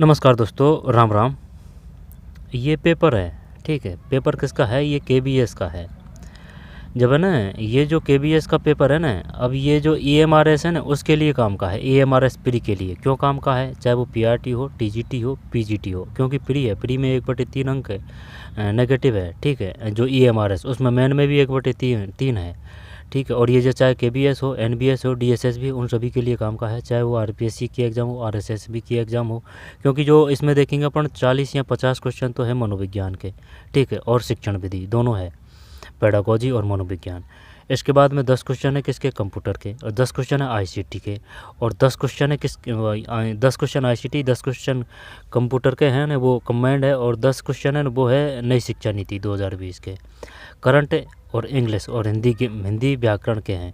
नमस्कार दोस्तों, राम राम। ये पेपर है, ठीक है। पेपर किसका है? ये केबीएस का है। जब है ना, ये जो केबीएस का पेपर है ना, अब ये जो ईएमआरएस है ना, उसके लिए काम का है। ईएमआरएस प्री के लिए क्यों काम का है? चाहे वो पीआरटी हो, टीजीटी हो, पीजीटी हो, क्योंकि प्री है। प्री में 1/3 अंक है, नेगेटिव है, ठीक है। जो ईएमआरएस उसमें मेन में भी 1/3 है, ठीक है। और ये जो चाहे केबीएस हो, एनबीएस हो, डीएसएस भी, उन सभी के लिए काम का है। चाहे वो आरपीएससी की एग्ज़ाम हो, आरएसएसबी की एग्ज़ाम हो, क्योंकि जो इसमें देखेंगे अपन 40 या 50 क्वेश्चन तो है मनोविज्ञान के, ठीक है। और शिक्षण विधि दोनों है, पेडागोजी और मनोविज्ञान। इसके बाद में 10 क्वेश्चन है किसके? कंप्यूटर के। और 10 क्वेश्चन है आईसीटी के। और 10 क्वेश्चन है 10 क्वेश्चन आईसीटी, 10 क्वेश्चन कंप्यूटर के हैं ना, वो कम्बाइंड है। और 10 क्वेश्चन है ना, वो है नई शिक्षा नीति 2020 के। करंट और इंग्लिश और हिंदी व्याकरण के हैं,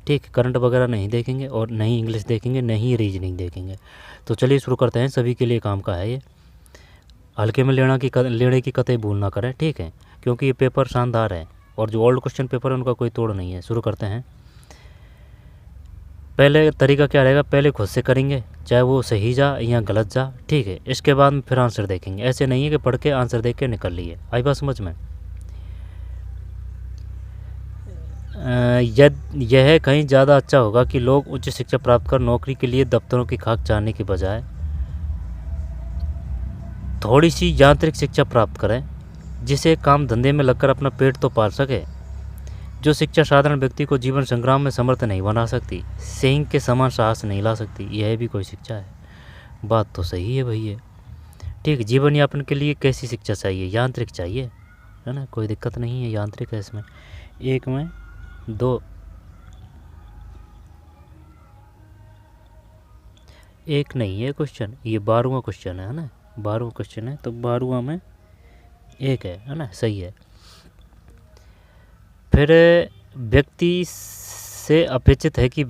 ठीक। करंट वगैरह नहीं देखेंगे, और नहीं इंग्लिश देखेंगे, नहीं रीजनिंग देखेंगे। तो चलिए शुरू करते हैं। सभी के लिए काम का है ये। हल्के में लेने की कतई भूल ना करें, ठीक है, क्योंकि ये पेपर शानदार है। और जो ओल्ड क्वेश्चन पेपर है उनका कोई तोड़ नहीं है। शुरू करते हैं। पहले तरीका क्या रहेगा? पहले खुद से करेंगे, चाहे वो सही जा या गलत जा, ठीक है। इसके बाद में फिर आंसर देखेंगे। ऐसे नहीं है कि पढ़ के आंसर देख के निकल लिए। आई बात समझ में? यह कहीं ज़्यादा अच्छा होगा कि लोग उच्च शिक्षा प्राप्त कर नौकरी के लिए दफ्तरों की खाक चाहने के बजाय थोड़ी सी यांत्रिक शिक्षा प्राप्त करें, जिसे काम धंधे में लगकर अपना पेट तो पाल सके। जो शिक्षा साधारण व्यक्ति को जीवन संग्राम में समर्थ नहीं बना सकती, सिंह के समान साहस नहीं ला सकती, यह भी कोई शिक्षा है। बात तो सही है भैया, ठीक। जीवन यापन के लिए कैसी शिक्षा चाहिए? यांत्रिक चाहिए, है ना, कोई दिक्कत नहीं है, यांत्रिक है इसमें। एक में दो, एक नहीं है क्वेश्चन, ये 12वां क्वेश्चन है ना, 12वां क्वेश्चन है, तो 12वां में एक है ना, सही है। फिर व्यक्ति से अपेक्षित है कि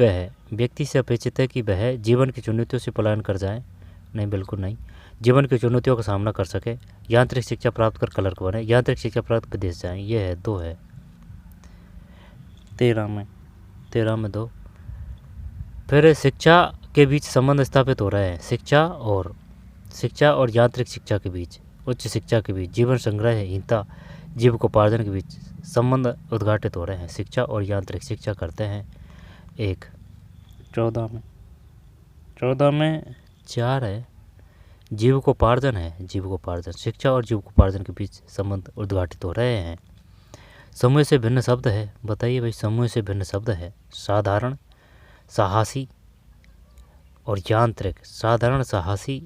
वह जीवन की चुनौतियों से पलायन कर जाए। नहीं, बिल्कुल नहीं। जीवन की चुनौतियों का सामना कर सके, यांत्रिक शिक्षा प्राप्त कर क्लर्क बने, यांत्रिक शिक्षा प्राप्त विदेश जाएँ, ये है, दो है। 13 में दो। फिर शिक्षा के बीच संबंध स्थापित हो रहे हैं, शिक्षा और यांत्रिक शिक्षा के बीच, उच्च शिक्षा के बीच, जीवन संग्रहहीनता, जीविकोपार्जन के बीच संबंध उद्घाटित हो रहे हैं। शिक्षा और यांत्रिक शिक्षा करते हैं। एक 14 में 4 है, जीविकोपार्जन है, जीविकोपार्जन, शिक्षा और जीविकोपार्जन के बीच संबंध उद्घाटित हो रहे हैं। समूह से भिन्न शब्द है, बताइए भाई। समूह से भिन्न शब्द है, साधारण, साहसी और यांत्रिक। साधारण, साहसी,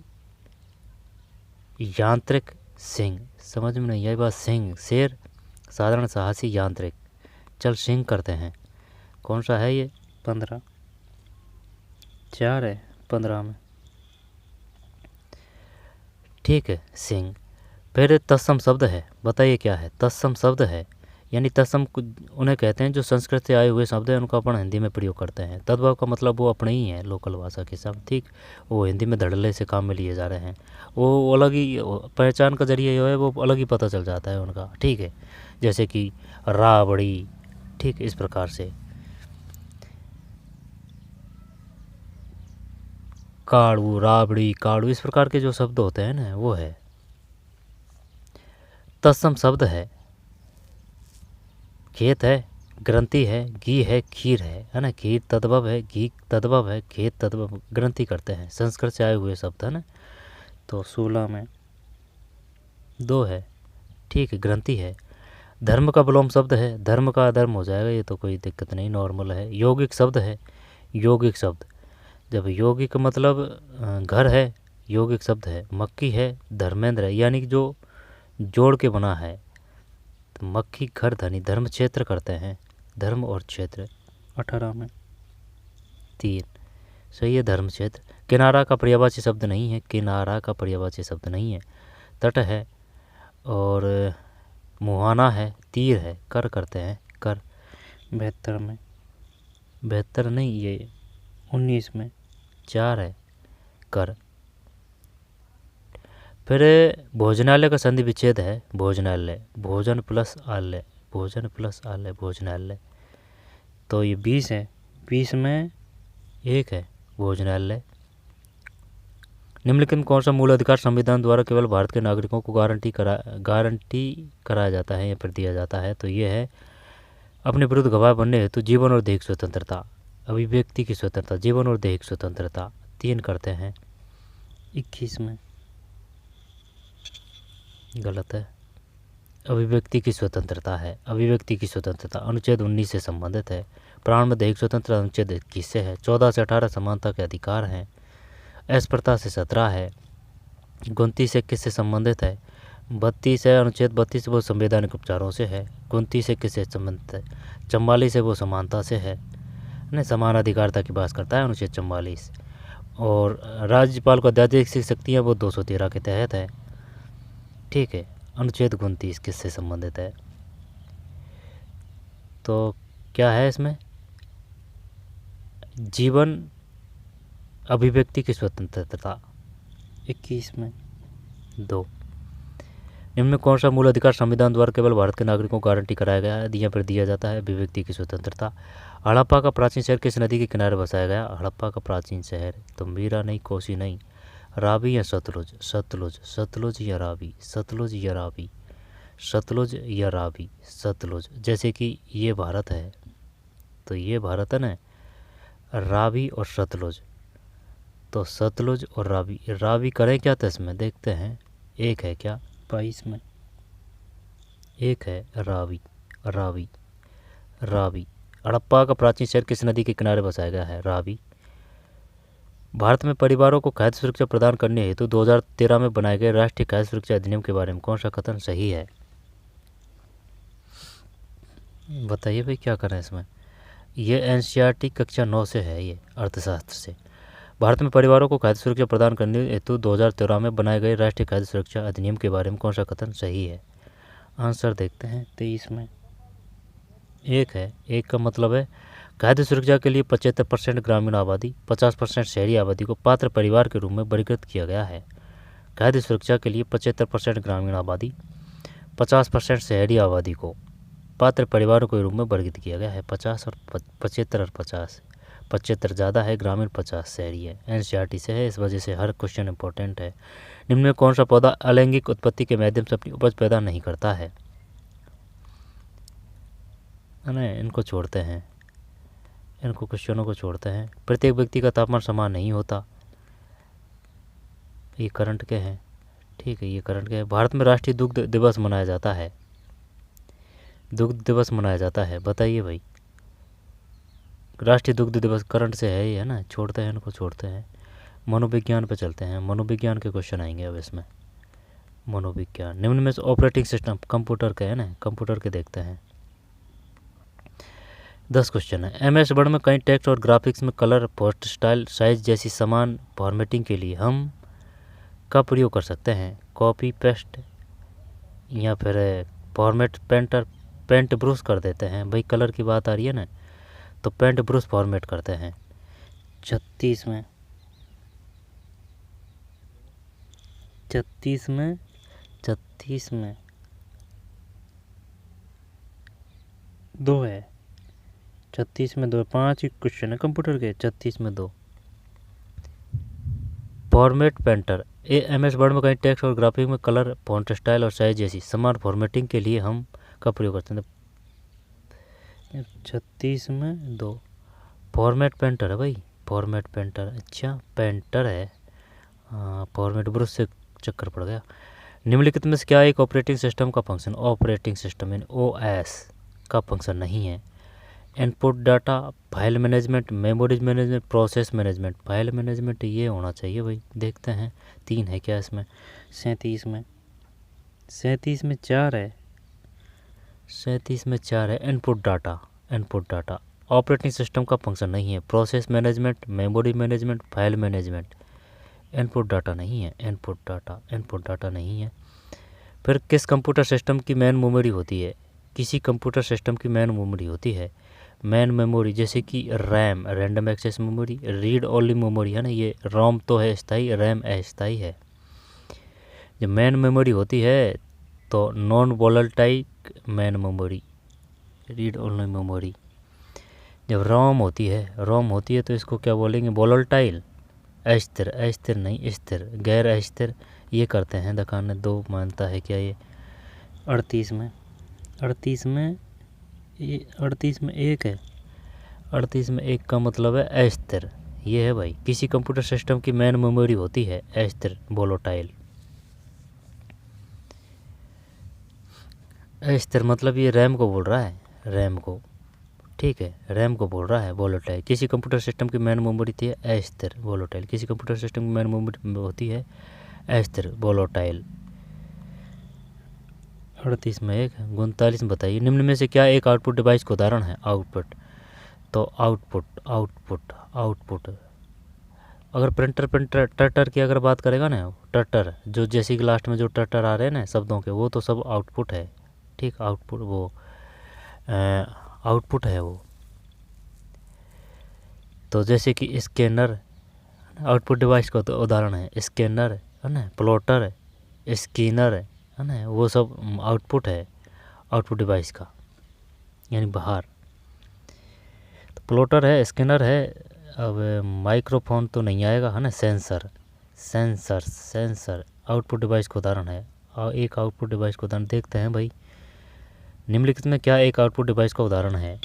यांत्रिक, सिंह। समझ में नहीं आई बात? सिंह, शेर, साधारण, साहसी, यांत्रिक। चल सिंह करते हैं। कौन सा है ये? 15, 4 है 15 में, ठीक है, सिंह। फिर तत्सम शब्द है, बताइए क्या है? तत्सम शब्द है, यानी तत्सम उन्हें कहते हैं जो संस्कृत से आए हुए शब्द हैं, उनको अपन हिंदी में प्रयोग करते हैं। तद्भव का मतलब वो अपने ही हैं, लोकल भाषा के शब्द, ठीक। वो हिंदी में धड़ल्ले से काम में लिए जा रहे हैं, वो अलग ही पहचान का जरिए जो है वो अलग ही पता चल जाता है उनका, ठीक है। जैसे कि राबड़ी, ठीक, इस प्रकार से। काड़ू, राबड़ी, काड़ू, इस प्रकार के जो शब्द होते हैं ना, वो है तत्सम शब्द है। खेत है, ग्रंथि है, घी है, खीर है ना। खीर तद्भव है, घी तद्भव है, खेत तद्भव, ग्रंथि करते हैं, संस्कृत से आए हुए शब्द है ना। तो 16 में 2 है, ठीक है, ग्रंथि है। धर्म का विलोम शब्द है, धर्म का अधर्म हो जाएगा, ये तो कोई दिक्कत नहीं, नॉर्मल है। यौगिक शब्द है, यौगिक शब्द, जब यौगिक मतलब घर है, यौगिक शब्द है। मक्खी है, धर्मेंद्र है, यानी कि जो जोड़ के बना है। तो मक्खी, घर, धनी, धर्म क्षेत्र करते हैं, धर्म और क्षेत्र। 18 में 3, सही है, धर्म क्षेत्र। किनारा का पर्यायवाची शब्द नहीं है, किनारा का पर्यायवाची शब्द नहीं है। तट है, और मुहाना है, तीर है, कर करते हैं, कर। 72 में 72 नहीं, ये 19 में 4 है, कर। फिर भोजनालय का संधि विच्छेद है, भोजनालय, भोजन प्लस आलय, भोजन प्लस आलय, भोजनालय। तो ये 20 है, 20 में 1 है, भोजनालय। निम्नलिखित में कौन सा मूल अधिकार संविधान द्वारा केवल भारत के नागरिकों को गारंटी कराया जाता है या फिर दिया जाता है? तो ये है अपने विरुद्ध गवाह बनने हेतु जीवन और दैहिक स्वतंत्रता, अभिव्यक्ति की स्वतंत्रता, जीवन और दैहिक स्वतंत्रता। 3 करते हैं। 21 में गलत है, अभिव्यक्ति की स्वतंत्रता है। अभिव्यक्ति की स्वतंत्रता अनुच्छेद 19 से संबंधित है। प्राण में दैहिक स्वतंत्रता अनुच्छेद 21 से है। 14 से 18 समानता के अधिकार हैं। अस्पृश्यता से 17 है। 29 से 21 से संबंधित है। 32 है, अनुच्छेद 32 वो संवैधानिक उपचारों से है। 29 से 21 से संबंधित है। 44 से वो समानता से है, नहीं समान अधिकारता की बात करता है अनुच्छेद 44। और राज्यपाल को अध्यादेश शक्तियाँ वो 213 के तहत है, ठीक है। अनुच्छेद 29 किससे संबंधित है? तो क्या है इसमें? जीवन, अभिव्यक्ति की स्वतंत्रता। 21 में 2। निम्न में कौन सा मूल अधिकार संविधान द्वारा केवल भारत के नागरिकों को गारंटी कराया गया है या फिर दिया जाता है? अभिव्यक्ति की स्वतंत्रता। हड़प्पा का प्राचीन शहर किस नदी के किनारे बसाया गया? हड़प्पा का प्राचीन शहर तो मीरा नहीं, कोसी नहीं, रावी या सतलुज? सतलुज, सतलुज या रावी? सतलुज या रावी? सतलुज या रावी? सतलुज। जैसे कि ये भारत है तो ये भारत है ना, रावी और सतलुज, तो सतलुज और रावी। रावी करें क्या था इसमें, देखते हैं। एक है क्या 22 में? एक है रावी, रावी, रावी। हड़प्पा का प्राचीन शहर किस नदी के किनारे बसाया गया है? रावी। भारत में परिवारों को खाद्य सुरक्षा प्रदान करने हेतु 2013 में बनाए गए राष्ट्रीय खाद्य सुरक्षा अधिनियम के बारे में कौन सा कथन सही है? बताइए भाई, क्या करें इसमें? ये एनसीईआरटी कक्षा 9 से है, ये अर्थशास्त्र से। भारत में परिवारों को खाद्य सुरक्षा प्रदान करने हेतु 2013 में बनाए गए राष्ट्रीय खाद्य सुरक्षा अधिनियम के बारे में कौन सा कथन सही है? आंसर देखते हैं 23 में। एक है, एक का मतलब है खाद्य सुरक्षा के लिए 75% ग्रामीण आबादी, 50% शहरी आबादी को पात्र परिवार के रूप में वर्गीकृत किया गया है। खाद्य सुरक्षा के लिए 75% ग्रामीण आबादी, 50% शहरी आबादी को पात्र परिवारों के रूप में वर्गीकृत किया गया है। 50 और 75 और 50, 75 ज़्यादा है ग्रामीण, 50 शहरी है। एनसीईआरटी से है, इस वजह से हर क्वेश्चन इंपॉर्टेंट है। निम्न में कौन सा पौधा अलैंगिक उत्पत्ति के माध्यम से अपनी उपज पैदा नहीं करता है? इनको छोड़ते हैं, इनको क्वेश्चनों को छोड़ते हैं। प्रत्येक व्यक्ति का तापमान समान नहीं होता, ये करंट के हैं, ठीक है, ये करंट के हैं। भारत में राष्ट्रीय दुग्ध दिवस मनाया जाता है, दुग्ध दिवस मनाया जाता है, बताइए भाई। राष्ट्रीय दुग्ध दिवस करंट से है ये, है ना, छोड़ते हैं, इनको छोड़ते हैं। मनोविज्ञान पे चलते हैं, मनोविज्ञान के क्वेश्चन आएंगे अब इसमें। मनोविज्ञान, निम्न में से ऑपरेटिंग सिस्टम कंप्यूटर के है ना, कंप्यूटर के देखते हैं। 10 क्वेश्चन है। एमएस वर्ड में कई टेक्स्ट और ग्राफिक्स में कलर, पोस्ट स्टाइल, साइज जैसी समान फॉर्मेटिंग के लिए हम का प्रयोग कर सकते हैं? कॉपी पेस्ट या फिर फॉर्मेट पेंट ब्रश कर देते हैं। भाई कलर की बात आ रही है ना, तो पेंट ब्रश फॉर्मेट करते हैं। 36 में 36 में 36 में 2 है, 36 में 2, 5 ही क्वेश्चन है कंप्यूटर के, 36 में 2। फॉर्मेट पेंटर, एमएस वर्ड में कई टेक्स्ट और ग्राफिक में कलर, फॉन्ट स्टाइल और साइज जैसी समान फॉर्मेटिंग के लिए हम का प्रयोग करते हैं। 36 में 2 फॉर्मेट पेंटर है भाई, फॉर्मेट पेंटर। अच्छा पेंटर है, फॉर्मेट ब्रश से चक्कर पड़ गया। निम्नलिखित में से क्या एक ऑपरेटिंग सिस्टम का फंक्शन, ऑपरेटिंग सिस्टम यानी ओएस का फंक्शन नहीं है? Input data, file management, memory management, process management. File management ये होना चाहिए भाई, देखते हैं 3 है क्या इसमें? 37 में 4 है, 37 में 4 है। Input data, input data operating system का फंक्शन नहीं है। Process management, memory management, file management, input data नहीं है, इनपुट डाटा नहीं है। फिर किस कंप्यूटर सिस्टम की मेन मेमोरी होती है? किसी कंप्यूटर सिस्टम की मेन मेमोरी होती है मेन मेमोरी, जैसे कि RAM, random access memory, read only memory है ना, ये रोम तो है स्थाई, रैम अस्थाई है। जब मेन मेमोरी होती है तो non volatile main memory, read only memory. जब रोम होती है तो इसको क्या बोलेंगे? वोलेटाइल अस्थिर, अस्थिर नहीं स्थिर, गैर अस्थिर ये करते हैं दिखाने 2 मानता है क्या ये 38 में 38 में ये 38 में 1 है, 38 में 1 का मतलब है अस्थिर। ये है भाई, किसी कंप्यूटर सिस्टम की मेन मेमोरी होती है अस्थिर वोलेटाइल। अस्थिर मतलब ये रैम को बोल रहा है, रैम को, ठीक है, रैम को बोल रहा है वोलेटाइल। किसी कंप्यूटर सिस्टम की मेन मेमोरी थी अस्थिर वोलेटाइल, किसी कंप्यूटर सिस्टम की मेन मेमोरी होती है अस्थिर वोलेटाइल। 38 में 1 है। 39 में बताइए निम्न में से क्या एक आउटपुट डिवाइस का उदाहरण है। आउटपुट, तो आउटपुट अगर प्रिंटर टर्टर की अगर बात करेगा ना, टर्टर जो जैसे कि लास्ट में जो टर्टर आ रहे हैं ना शब्दों के, वो तो सब आउटपुट है, ठीक, आउटपुट वो आउटपुट है वो। तो जैसे कि स्कैनर आउटपुट डिवाइस का तो उदाहरण है, स्कैनर है ना, प्लॉटर, स्कैनर है ना, वो सब आउटपुट है आउटपुट डिवाइस का, यानी बाहर। तो प्लॉटर है, स्कैनर है, अब माइक्रोफोन तो नहीं आएगा है ना, सेंसर आउटपुट डिवाइस का उदाहरण है। और एक आउटपुट डिवाइस का उदाहरण देखते हैं भाई, निम्नलिखित में क्या एक आउटपुट डिवाइस का उदाहरण है।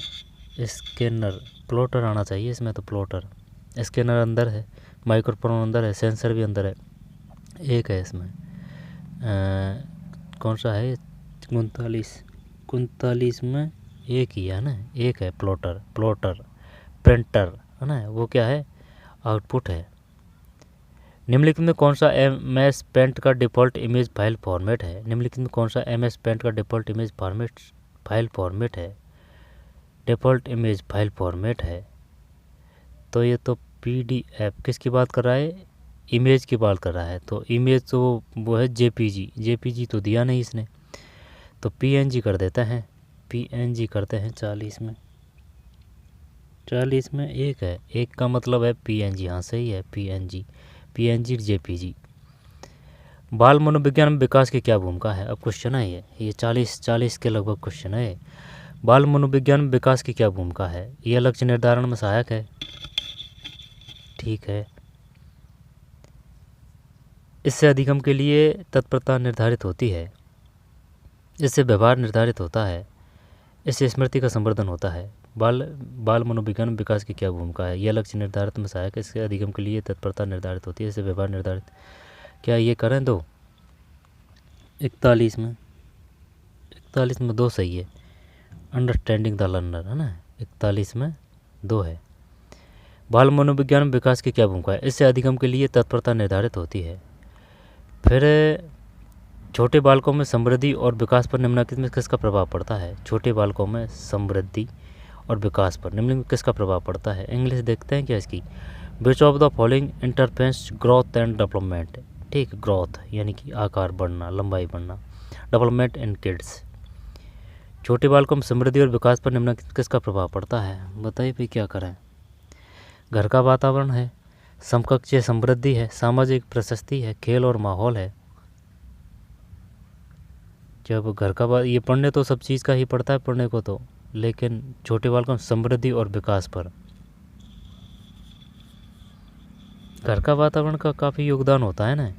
स्कैनर, प्लॉटर आना चाहिए इसमें, तो प्लॉटर, स्कैनर अंदर है, माइक्रोफोन अंदर है, सेंसर भी अंदर है, एक है इसमें। कौन सा है 39 में 1 ही है ना, एक है प्लॉटर, प्रिंटर है ना, वो क्या है आउटपुट है। निम्नलिखित में कौन सा MS पेंट का डिफ़ॉल्ट इमेज फाइल फॉर्मेट है। निम्नलिखित में कौन सा MS पेंट का डिफ़ॉल्ट इमेज फाइल फॉर्मेट है, डिफ़ॉल्ट इमेज फाइल फॉर्मेट है। तो ये तो PDF किसकी बात कर रहा है, इमेज की बात कर रहा है। तो इमेज तो वो है JPG तो दिया नहीं इसने, तो PNG कर देते हैं, PNG करते हैं 40 में 1 है, 1 का मतलब है PNG, हाँ सही है PNG JPG। बाल मनोविज्ञान में विकास की क्या भूमिका है। अब क्वेश्चन है ये 40 के लगभग क्वेश्चन है। बाल मनोविज्ञान में विकास की क्या भूमिका है। यह लक्ष्य निर्धारण में सहायक है, ठीक है। इससे अधिगम के लिए तत्परता निर्धारित होती है, इससे व्यवहार निर्धारित होता है, इससे स्मृति का संवर्धन होता है। बाल मनोविज्ञान में विकास की क्या भूमिका है। यह लक्ष्य निर्धारित में सहायक है, इसके अधिगम के लिए तत्परता निर्धारित होती है, इससे व्यवहार निर्धारित। क्या ये करें दो 41 में 2 सही है, अंडरस्टैंडिंग द लर्नर है ना, 41 में 2 है। बाल मनोविज्ञान में विकास की क्या भूमिका है। इससे अधिगम के लिए तत्परता निर्धारित होती है। फिर छोटे बालकों में समृद्धि और विकास पर निम्नलिखित में किसका प्रभाव पड़ता है। छोटे बालकों में समृद्धि और विकास पर निम्नलिखित में किसका प्रभाव पड़ता है। इंग्लिश देखते हैं क्या इसकी। Which of the following interference growth and development, ठीक, ग्रोथ यानी कि आकार बढ़ना, लंबाई बढ़ना, डेवलपमेंट इन किड्स। छोटे बालकों में समृद्धि और विकास पर निम्नलिखित किसका प्रभाव पड़ता है। बताइए भाई क्या करें। घर का वातावरण है, समकक्षीय समृद्धि है, सामाजिक प्रशस्ति है, खेल और माहौल है। जब घर का ये पढ़ने तो सब चीज़ का ही पड़ता है पढ़ने को तो, लेकिन छोटे बालकों में समृद्धि और विकास पर घर का वातावरण का काफ़ी योगदान होता है ना,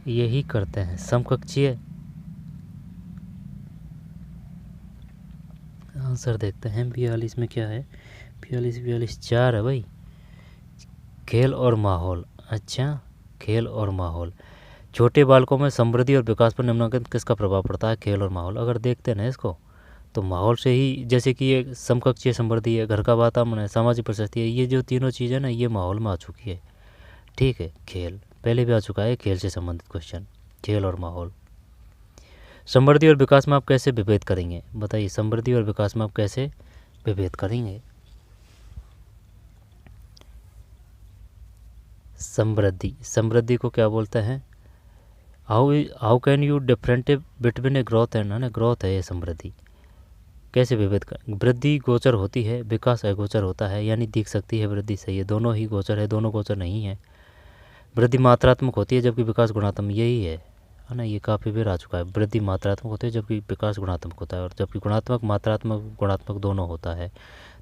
यही करते हैं। समकक्षीय आंसर देखते हैं 42 में क्या है। 42 4 है भाई, खेल और माहौल। अच्छा, खेल और माहौल। छोटे बालकों में समृद्धि और विकास पर निम्नलिखित किसका प्रभाव पड़ता है। खेल और माहौल। अगर देखते हैं ना इसको तो माहौल से ही, जैसे कि ये समकक्षीय समृद्धि है, घर का वातावरण है, सामाजिक प्रशस्ति है, ये जो तीनों चीज़ें ना ये माहौल में आ चुकी है, ठीक है। खेल पहले भी आ चुका है, खेल से संबंधित क्वेश्चन, खेल और माहौल। समृद्धि और विकास में आप कैसे विभेद करेंगे। बताइए, समृद्धि और विकास में आप कैसे विभेद करेंगे। समृद्धि को क्या बोलते हैं। How can you different between a growth and, है ना, ग्रोथ है ये समृद्धि। कैसे विभेद कर। वृद्धि गोचर होती है, विकास अगोचर होता है, यानी दिख सकती है वृद्धि सही है, दोनों ही गोचर है, दोनों गोचर नहीं है। वृद्धि मात्रात्मक होती है जबकि विकास गुणात्मक, यही है ना, ये काफ़ी बार आ चुका है। वृद्धि मात्रात्मक होती है जबकि विकास गुणात्मक होता है, और जबकि मात्रात्मक गुणात्मक दोनों होता है।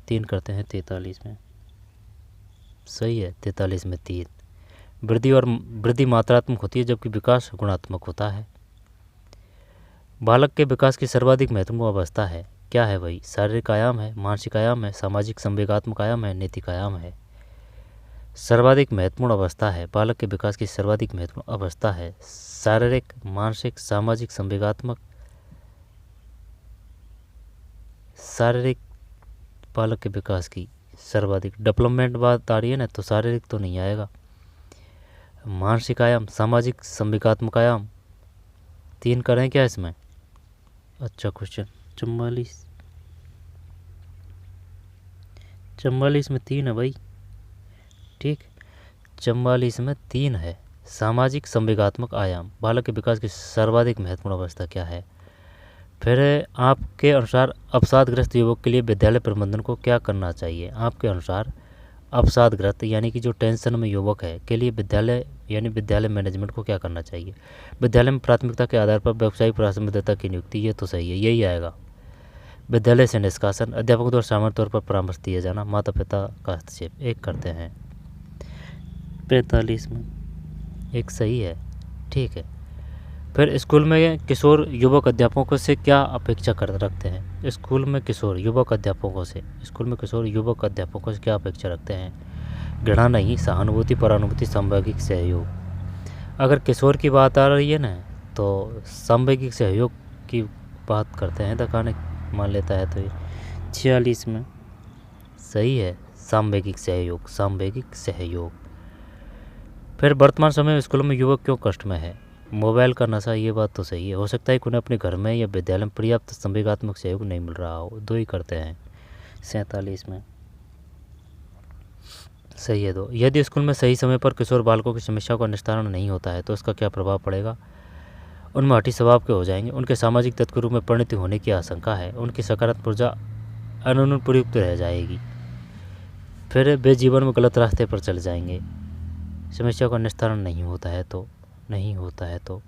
3 करते हैं 43 में। सही है। 43 में 3। वृद्धि मात्रात्मक होती है जबकि विकास गुणात्मक होता है। बालक के विकास की सर्वाधिक महत्वपूर्ण अवस्था है, क्या है भाई? शारीरिक आयाम है, मानसिक आयाम है, सामाजिक संवेगात्मक आयाम है, नैतिक आयाम है। सर्वाधिक महत्वपूर्ण अवस्था है, बालक के विकास की सर्वाधिक महत्वपूर्ण अवस्था है शारीरिक, मानसिक, सामाजिक, संवेगात्मक। शारीरिक बालक के विकास की सर्वाधिक डेवलपमेंट बात आ रही है ना, तो शारीरिक तो नहीं आएगा। मानसिक आयाम, सामाजिक, संवेगात्मक आयाम, 3 करें क्या इसमें? अच्छा क्वेश्चन। 44 में 3 है भाई। ठीक, 44 में 3 है। सामाजिक संवेगात्मक आयाम, बालक के विकास की सर्वाधिक महत्वपूर्ण अवस्था क्या है? फिर आपके अनुसार अवसादग्रस्त युवक के लिए विद्यालय प्रबंधन को क्या करना चाहिए? आपके अनुसार अवसादग्रस्त यानी कि जो टेंशन में युवक है के लिए विद्यालय यानी विद्यालय मैनेजमेंट को क्या करना चाहिए? विद्यालय में प्राथमिकता के आधार पर व्यावसायिक प्राथमिकता की नियुक्ति, ये तो सही है, यही आएगा। विद्यालय से निष्कासन, अध्यापकों द्वारा सामान्य तौर पर परामर्श दिया जाना, माता पिता का हस्तक्षेप। एक करते हैं। 45 में एक सही है। ठीक है। फिर स्कूल में किशोर युवक अध्यापकों से क्या अपेक्षा कर रखते हैं? स्कूल में किशोर युवक अध्यापकों से क्या अपेक्षा रखते हैं? घृणा नहीं, सहानुभूति, परानुभूति, सामूहिक सहयोग। अगर किशोर की बात आ रही है ना, तो सामूहिक सहयोग की बात करते हैं, दिखाने मान लेता है तो ये 46 में सही है। सामूहिक सहयोग। फिर वर्तमान समय में स्कूलों में युवक क्यों कष्ट में है? मोबाइल का नशा, ये बात तो सही है। हो सकता है कि उन्हें अपने घर में या विद्यालय में पर्याप्त संवेगात्मक सहयोग नहीं मिल रहा हो। 2 ही करते हैं। 47 में सही है 2। यदि स्कूल में सही समय पर किशोर बालकों की समस्याओं का निस्तारण नहीं होता है तो इसका क्या प्रभाव पड़ेगा? उनमें हठी स्वभाव के हो जाएंगे, उनके सामाजिक तत्व के रूप में परिणति होने की आशंका है, उनकी सकारात्मक ऊर्जा अनुपयुक्त रह जाएगी, फिर वे जीवन में गलत रास्ते पर चले जाएंगे। समस्या का निस्तारण नहीं होता है तो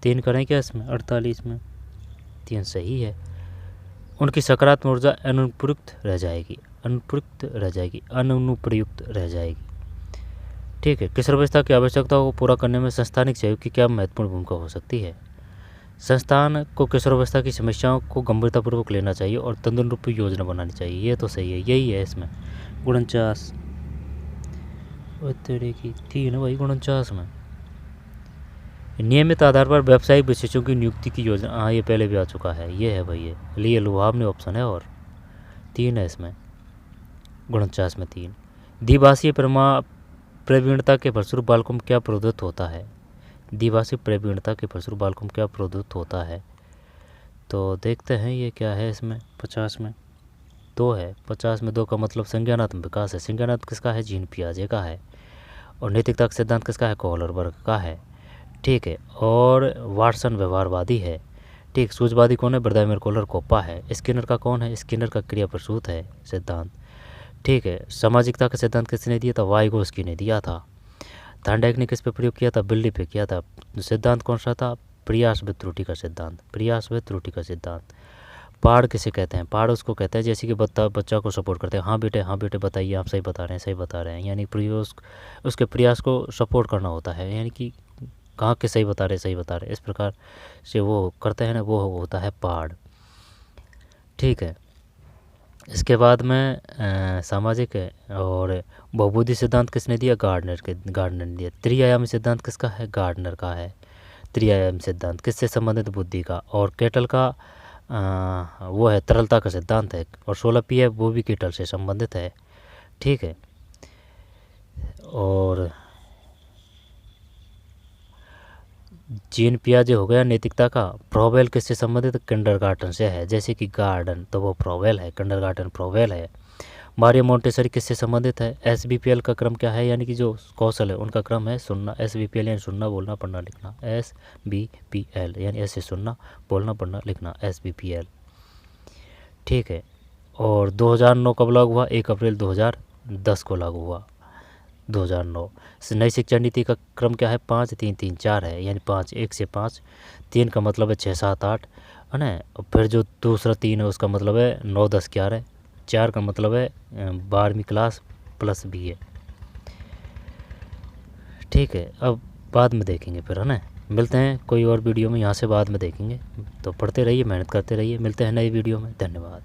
3 करें क्या इसमें? 48 में 3 सही है। उनकी सकारात्मक ऊर्जा अनुपयुक्त रह जाएगी। ठीक है। किशोरावस्था की आवश्यकताओं को पूरा करने में संस्थानिक सहयोग की क्या महत्वपूर्ण भूमिका हो सकती है? संस्थान को किशोरावस्था की समस्याओं को गंभीरतापूर्वक लेना चाहिए और तदनुरूप योजना बनानी चाहिए। ये तो सही है, यही है इसमें। 49 की 3 भाई। 49 में नियमित आधार पर व्यावसायिक विशेषज्ञों की नियुक्ति की योजना, हाँ ये पहले भी आ चुका है, ये है भाई, ये लुभावनी ऑप्शन है और 3 है इसमें। 49 में 3। द्विभाषीय प्रवीणता के फलस्वरूप बालकों में क्या प्रदत्त होता है? द्विभाषी प्रवीणता के फलस्वरूप बालकों में क्या प्रदत्त होता है? तो देखते हैं ये क्या है इसमें। 50 में 2 है। 50 में 2 का मतलब संज्ञानात्मक विकास है। संज्ञानात्मक किसका है? जीन पियाजे का है। और नैतिकता का सिद्धांत किसका है? कोहलरबर्ग का है। ठीक है। और वाटसन व्यवहारवादी है। ठीक। सूझवादी कौन है? ब्रदाइमर कोहलर कोप्पा है। स्किनर का कौन है? स्किनर का क्रिया प्रसूत है सिद्धांत। ठीक है। सामाजिकता का सिद्धांत किसने दिया था? वाइगोस्की ने दिया था। थार्नडाइक ने किस पे प्रयोग किया था? बिल्ली पे किया था। सिद्धांत कौन सा था? प्रयास विद त्रुटि का सिद्धांत। पहाड़ किसे कहते हैं? पहाड़ उसको कहते हैं जैसे कि बच्चा को सपोर्ट करते हैं। हाँ बेटे बताइए, आप सही बता रहे हैं, यानी उसके प्रयास को सपोर्ट करना होता है, यानी कि कहाँ के सही बता रहे, इस प्रकार से वो करते हैं ना, वो होता है पहाड़। ठीक है। इसके बाद में सामाजिक है और बहुबुद्धि सिद्धांत किसने दिया? गार्डनर ने दिया। त्रिआयामी सिद्धांत किसका है? गार्डनर का है। त्रिआयामी सिद्धांत किससे संबंधित? बुद्धि का। और केटल का वो है तरलता का सिद्धांत है। और 16 पी है वो भी केटल से संबंधित है। ठीक है। और जीन पियाजे हो गया नैतिकता का। फ्रॉवेल किससे संबंधित? किंडरगार्टन से है। जैसे कि गार्डन तो वो फ्रॉवेल है, किंडरगार्टन फ्रॉवेल है। मारिया मोंटेसरी किससे संबंधित है? SBPL का क्रम क्या है? यानी कि जो कौशल है उनका क्रम है सुनना। SBPL यानी सुनना, बोलना, पढ़ना, लिखना। SBPL यानी ऐसे सुनना, बोलना, पढ़ना, लिखना, SBPL। ठीक है। और 2009 कब लागू हुआ? 1 अप्रैल 2010 को लागू हुआ। 2009 नई शिक्षा नीति का क्रम क्या है? 5 3 3 4 है, यानी 5 1 से 5। 3 का मतलब है 6 7 8 है ना। फिर जो दूसरा 3 है उसका मतलब है 9 10 11। 4 का मतलब है 12वीं क्लास प्लस बी है। ठीक है, अब बाद में देखेंगे फिर, है ना। मिलते हैं कोई और वीडियो में, यहाँ से बाद में देखेंगे। तो पढ़ते रहिए, मेहनत करते रहिए, मिलते हैं नई वीडियो में। धन्यवाद।